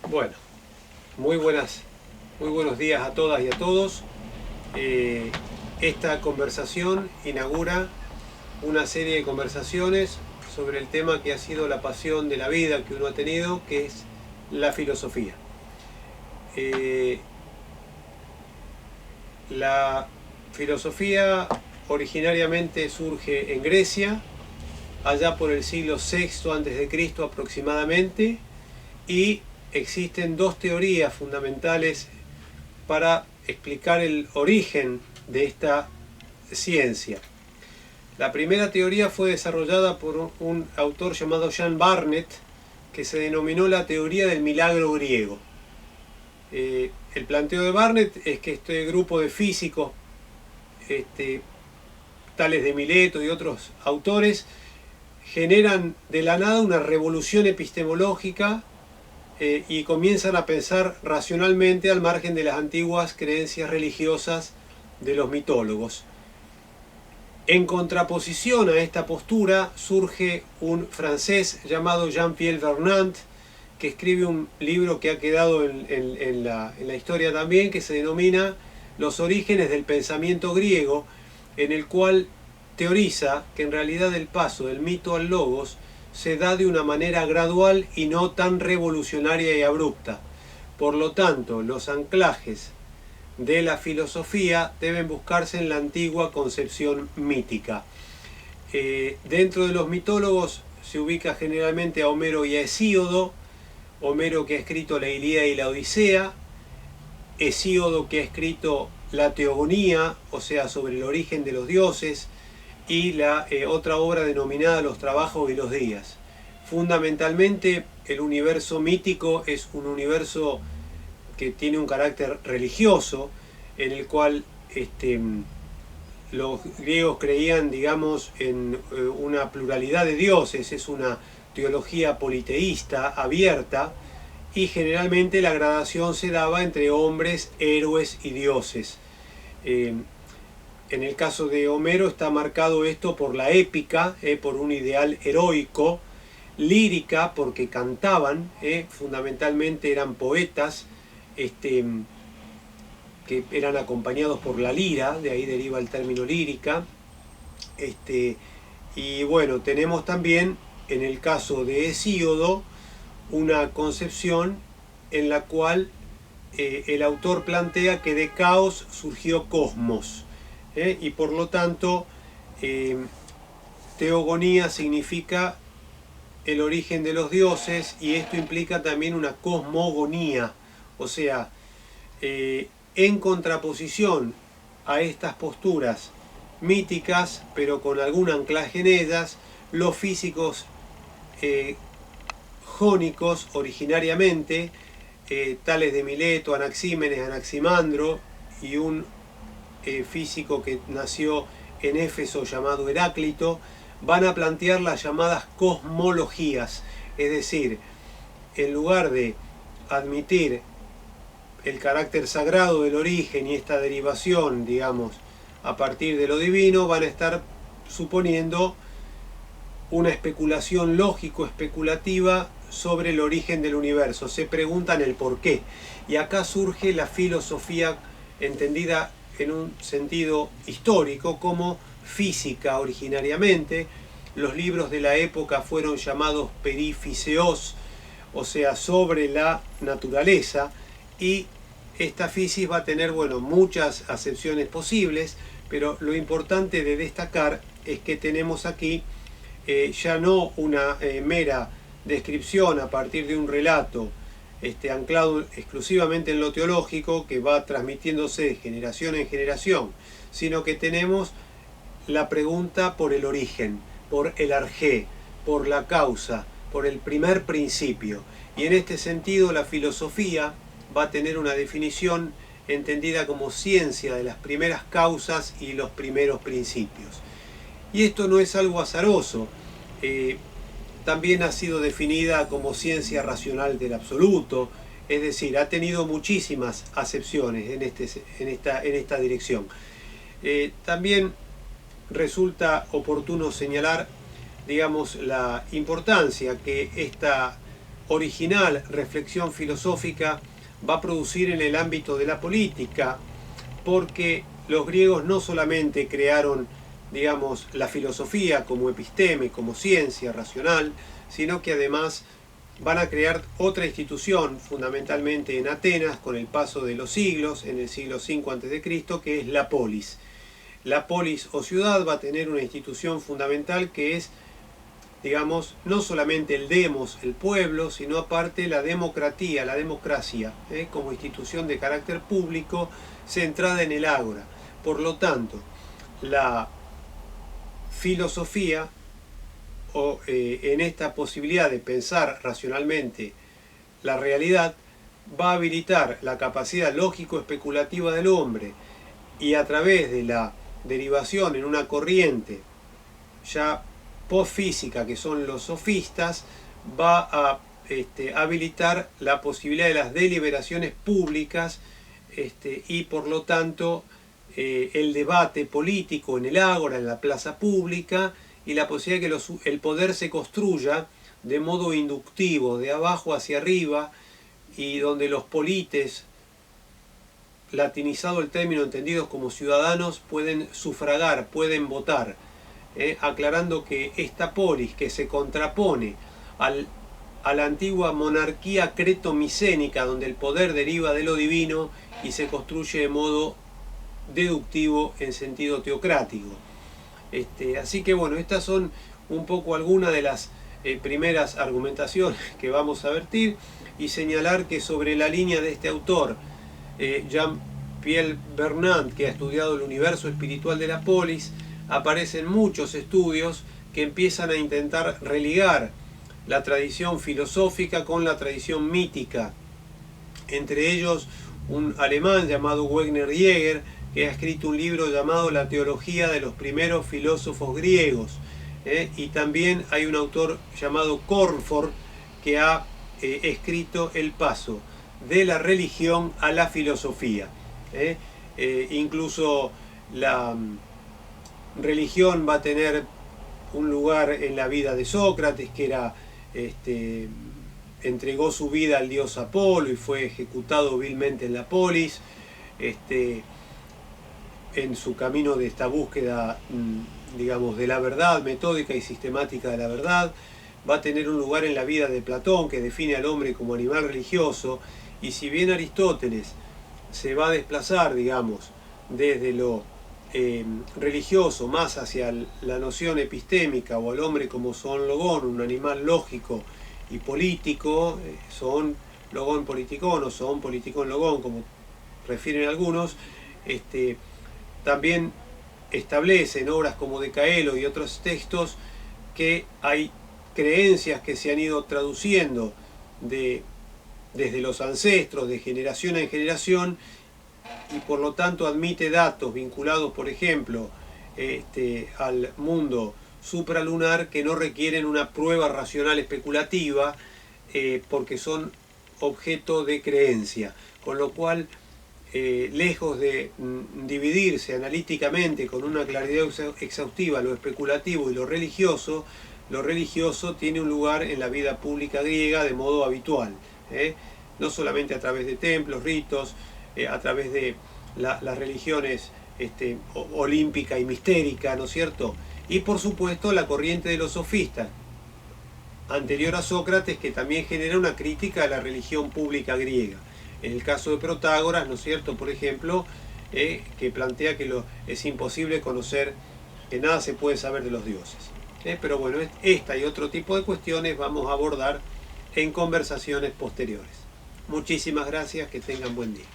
Bueno, muy buenos días a todas y a todos. Esta conversación inaugura una serie de conversaciones sobre el tema que ha sido la pasión de la vida que uno ha tenido, que es la filosofía. La filosofía originariamente surge en Grecia, allá por el siglo VI a.C. aproximadamente, y existen dos teorías fundamentales para explicar el origen de esta ciencia. La primera teoría fue desarrollada por un autor llamado Jean Barnet, que se denominó la teoría del milagro griego. El planteo de Barnet es que este grupo de físicos, tales de Mileto y otros autores, generan de la nada una revolución epistemológica y comienzan a pensar racionalmente al margen de las antiguas creencias religiosas de los mitólogos. En contraposición a esta postura surge un francés llamado Jean-Pierre Vernant, que escribe un libro que ha quedado en la historia también, que se denomina Los orígenes del pensamiento griego, en el cual teoriza que en realidad el paso del mito al logos se da de una manera gradual y no tan revolucionaria y abrupta. Por lo tanto, los anclajes de la filosofía deben buscarse en la antigua concepción mítica. Dentro de los mitólogos se ubica generalmente a Homero y a Hesíodo. Homero, que ha escrito la Ilíada y la Odisea; Hesíodo, que ha escrito la Teogonía, o sea, sobre el origen de los dioses, y la otra obra denominada Los trabajos de los días. Fundamentalmente, el universo mítico es un universo que tiene un carácter religioso, en el cual los griegos creían, digamos, en una pluralidad de dioses. Es una teología politeísta, abierta, y generalmente la gradación se daba entre hombres, héroes y dioses. En el caso de Homero está marcado esto por la épica, por un ideal heroico; lírica, porque cantaban, fundamentalmente eran poetas, que eran acompañados por la lira, de ahí deriva el término lírica. Y bueno, tenemos también, en el caso de Hesíodo, una concepción en la cual el autor plantea que de caos surgió cosmos. Y por lo tanto, teogonía significa el origen de los dioses, y esto implica también una cosmogonía, o sea, en contraposición a estas posturas míticas, pero con algún anclaje en ellas, los físicos jónicos originariamente, tales de Mileto, Anaxímenes, Anaximandro, y un físico que nació en Éfeso llamado Heráclito, van a plantear las llamadas cosmologías, es decir, en lugar de admitir el carácter sagrado del origen y esta derivación, digamos, a partir de lo divino, van a estar suponiendo una especulación lógico-especulativa sobre el origen del universo. Se preguntan el por qué. Y acá surge la filosofía entendida en un sentido histórico como física originariamente. Los libros de la época fueron llamados perifíseos, o sea, sobre la naturaleza, y esta fisis va a tener, bueno, muchas acepciones posibles, pero lo importante de destacar es que tenemos aquí ya no una mera descripción a partir de un relato anclado exclusivamente en lo teológico, que va transmitiéndose de generación en generación, sino que tenemos la pregunta por el origen, por el arjé, por la causa, por el primer principio. Y en este sentido la filosofía va a tener una definición entendida como ciencia de las primeras causas y los primeros principios. Y esto no es algo azaroso. También ha sido definida como ciencia racional del absoluto, es decir, ha tenido muchísimas acepciones en esta dirección. También resulta oportuno señalar, digamos, la importancia que esta original reflexión filosófica va a producir en el ámbito de la política, porque los griegos no solamente crearon, digamos, la filosofía como episteme, como ciencia racional, sino que además van a crear otra institución, fundamentalmente en Atenas, con el paso de los siglos, en el siglo V a.C., que es la polis. La polis o ciudad va a tener una institución fundamental que es, digamos, no solamente el demos, el pueblo, sino aparte la democracia, como institución de carácter público centrada en el ágora. Por lo tanto, la filosofía, en esta posibilidad de pensar racionalmente la realidad, va a habilitar la capacidad lógico-especulativa del hombre, y a través de la derivación en una corriente ya post-física, que son los sofistas, va a habilitar la posibilidad de las deliberaciones públicas, y por lo tanto el debate político en el ágora, en la plaza pública, y la posibilidad de que el poder se construya de modo inductivo, de abajo hacia arriba, y donde los polites, latinizado el término, entendidos como ciudadanos, pueden sufragar, pueden votar, aclarando que esta polis, que se contrapone a la antigua monarquía creto-micénica, donde el poder deriva de lo divino y se construye de modo deductivo en sentido teocrático. Así que bueno, estas son un poco algunas de las primeras argumentaciones que vamos a vertir, y señalar que sobre la línea de este autor, Jean-Pierre Vernant, que ha estudiado el universo espiritual de la polis, aparecen muchos estudios que empiezan a intentar religar la tradición filosófica con la tradición mítica. Entre ellos un alemán llamado Wegner Jäger, que ha escrito un libro llamado La teología de los primeros filósofos griegos. Y también hay un autor llamado Cornford, que ha escrito El paso de la religión a la filosofía. Incluso la religión va a tener un lugar en la vida de Sócrates, que era entregó su vida al dios Apolo y fue ejecutado vilmente en la polis, en su camino de esta búsqueda, digamos, de la verdad, metódica y sistemática de la verdad. Va a tener un lugar en la vida de Platón, que define al hombre como animal religioso, y si bien Aristóteles se va a desplazar, digamos, desde lo religioso más hacia la noción epistémica, o al hombre como zoon logón, un animal lógico y político, zoon logón politikón o zoon politikón logón, como refieren algunos, también establece en obras como de Caelo y otros textos que hay creencias que se han ido traduciendo desde los ancestros, de generación en generación, y por lo tanto admite datos vinculados, por ejemplo, al mundo supralunar, que no requieren una prueba racional especulativa, porque son objeto de creencia, con lo cual, lejos de dividirse analíticamente con una claridad exhaustiva lo especulativo y lo religioso tiene un lugar en la vida pública griega de modo habitual, no solamente a través de templos, ritos, a través de las religiones olímpica y mistérica, ¿no es cierto? Y por supuesto la corriente de los sofistas, anterior a Sócrates, que también genera una crítica a la religión pública griega. En el caso de Protágoras, ¿no es cierto?, por ejemplo, que plantea que es imposible conocer, que nada se puede saber de los dioses. Pero bueno, esta y otro tipo de cuestiones vamos a abordar en conversaciones posteriores. Muchísimas gracias, que tengan buen día.